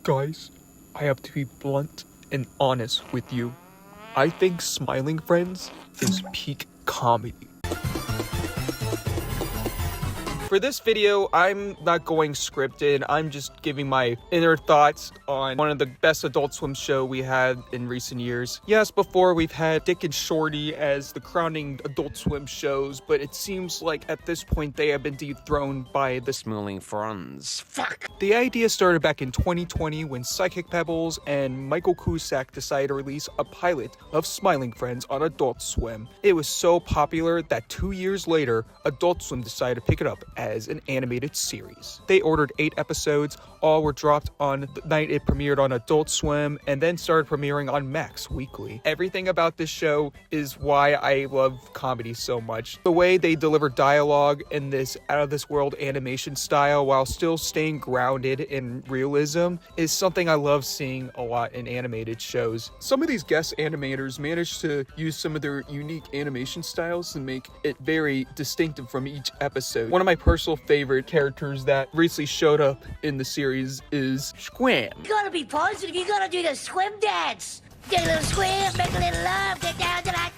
Guys, I have to be blunt and honest with you. I think Smiling Friends is peak comedy. For this video, I'm not going scripted. I'm just giving my inner thoughts on one of the best Adult Swim show we had in recent years. Yes, before we've had Dick and Shorty as the crowning Adult Swim shows, but it seems like at this point they have been dethroned by the Smiling Friends. Fuck! The idea started back in 2020 when Psychic Pebbles and Michael Cusack decided to release a pilot of Smiling Friends on Adult Swim. It was so popular that 2 years later, Adult Swim decided to pick it up as an animated series. They ordered 8 episodes, all were dropped on the night it premiered on Adult Swim, and then started premiering on Max weekly. Everything about this show is why I love comedy so much. The way they deliver dialogue in this out-of-this-world animation style while still staying grounded in realism is something I love seeing a lot in animated shows. Some of these guest animators manage to use some of their unique animation styles to make it very distinctive from each episode. One of my personal favorite characters that recently showed up in the series is Squam. You gotta be positive, you gotta do the swim dance! Get a little swim, make a little love, get down to that.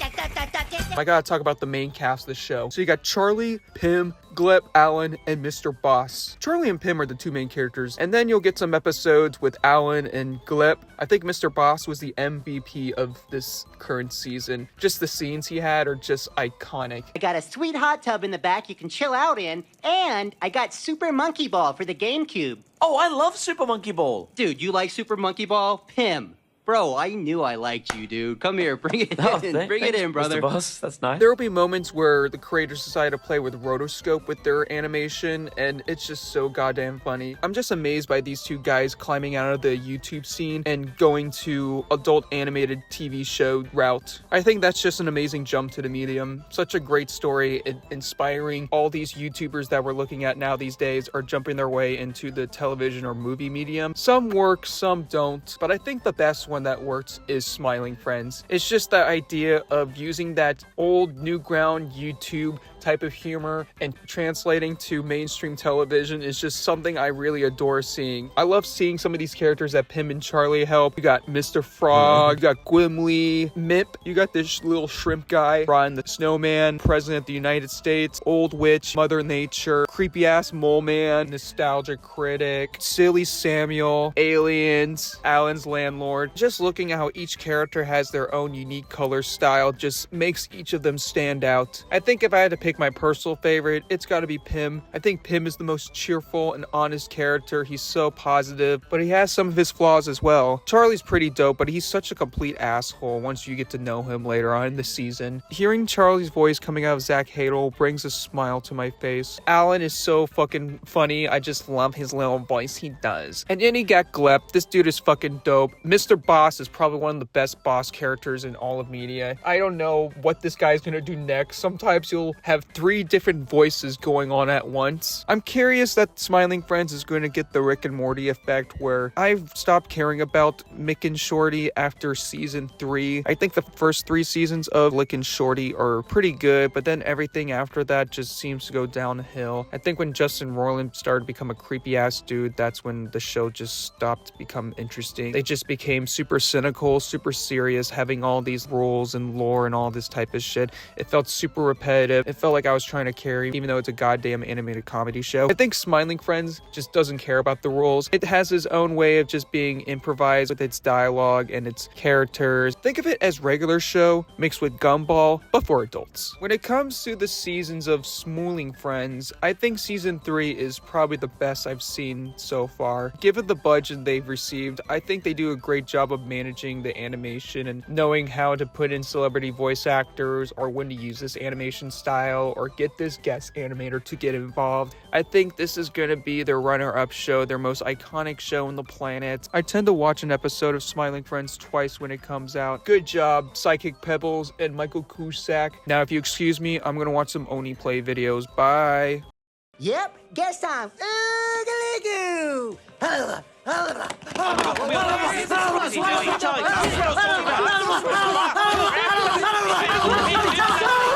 I gotta talk about the main cast of the show. So you got Charlie, Pim, Glep, Alan, and Mr. Boss. Charlie and Pim are the 2 main characters, and then you'll get some episodes with Alan and Glep. I think Mr. Boss was the MVP of this current season. Just the scenes he had are just iconic. I got a sweet hot tub in the back you can chill out in, and I got Super Monkey Ball for the GameCube. Oh, I love Super Monkey Ball. Dude, you like Super Monkey Ball? Pim. Bro, I knew I liked you, dude. Come here, bring it in. Bring it in, brother. Mr. Boss, that's nice. There will be moments where the creators decide to play with rotoscope with their animation, and it's just so goddamn funny. I'm just amazed by these 2 guys climbing out of the YouTube scene and going to adult animated TV show route. I think that's just an amazing jump to the medium. Such a great story, inspiring all these YouTubers that we're looking at now these days are jumping their way into the television or movie medium. Some work, some don't, but I think the best one that works is Smiling Friends. It's just the idea of using that old Newground YouTube type of humor and translating to mainstream television is just something I really adore seeing. I love seeing some of these characters that Pim and Charlie help. You got Mr. Frog, you got Gimli, Mip, you got this little shrimp guy, Ron the Snowman, President of the United States, Old Witch, Mother Nature, creepy ass Mole Man, Nostalgia Critic, Silly Samuel, Aliens, Alan's Landlord. Just looking at how each character has their own unique color style just makes each of them stand out. I think if I had to pick my personal favorite, it's got to be Pim. I think Pim is the most cheerful and honest character. He's so positive, but he has some of his flaws as well. Charlie's pretty dope, but he's such a complete asshole once you get to know him later on in the season. Hearing Charlie's voice coming out of Zach Hadel brings a smile to my face. Alan is so fucking funny. I just love his little voice he does. And then you got Glep. This dude is fucking dope. Mr. Boss is probably one of the best boss characters in all of media. I don't know what this guy's gonna do next. Sometimes you'll have 3 different voices going on at once. I'm curious that Smiling Friends is going to get the Rick and Morty effect where I've stopped caring about Mick and Shorty after season 3. I think the first 3 seasons of Rick and Shorty are pretty good, but then everything after that just seems to go downhill. I think when Justin Roiland started to become a creepy ass dude, that's when the show just stopped to become interesting. They just became super cynical, super serious, having all these rules and lore and all this type of shit. It felt super repetitive. It felt like I was trying to carry, even though it's a goddamn animated comedy show. I think Smiling Friends just doesn't care about the rules. It has its own way of just being improvised with its dialogue and its characters. Think of it as regular show mixed with Gumball, but for adults. When it comes to the seasons of Smiling Friends, I think season 3 is probably the best I've seen so far. Given the budget they've received, I think they do a great job of managing the animation and knowing how to put in celebrity voice actors or when to use this animation style or get this guest animator to get involved. I think this is going to be their runner-up show, their most iconic show on the planet. I tend to watch an episode of Smiling Friends twice when it comes out. Good job, Psychic Pebbles and Michael Cusack. Now, if you excuse me, I'm going to watch some Oni Play videos. Bye. Yep, guess time. Oogaloo! Charlie.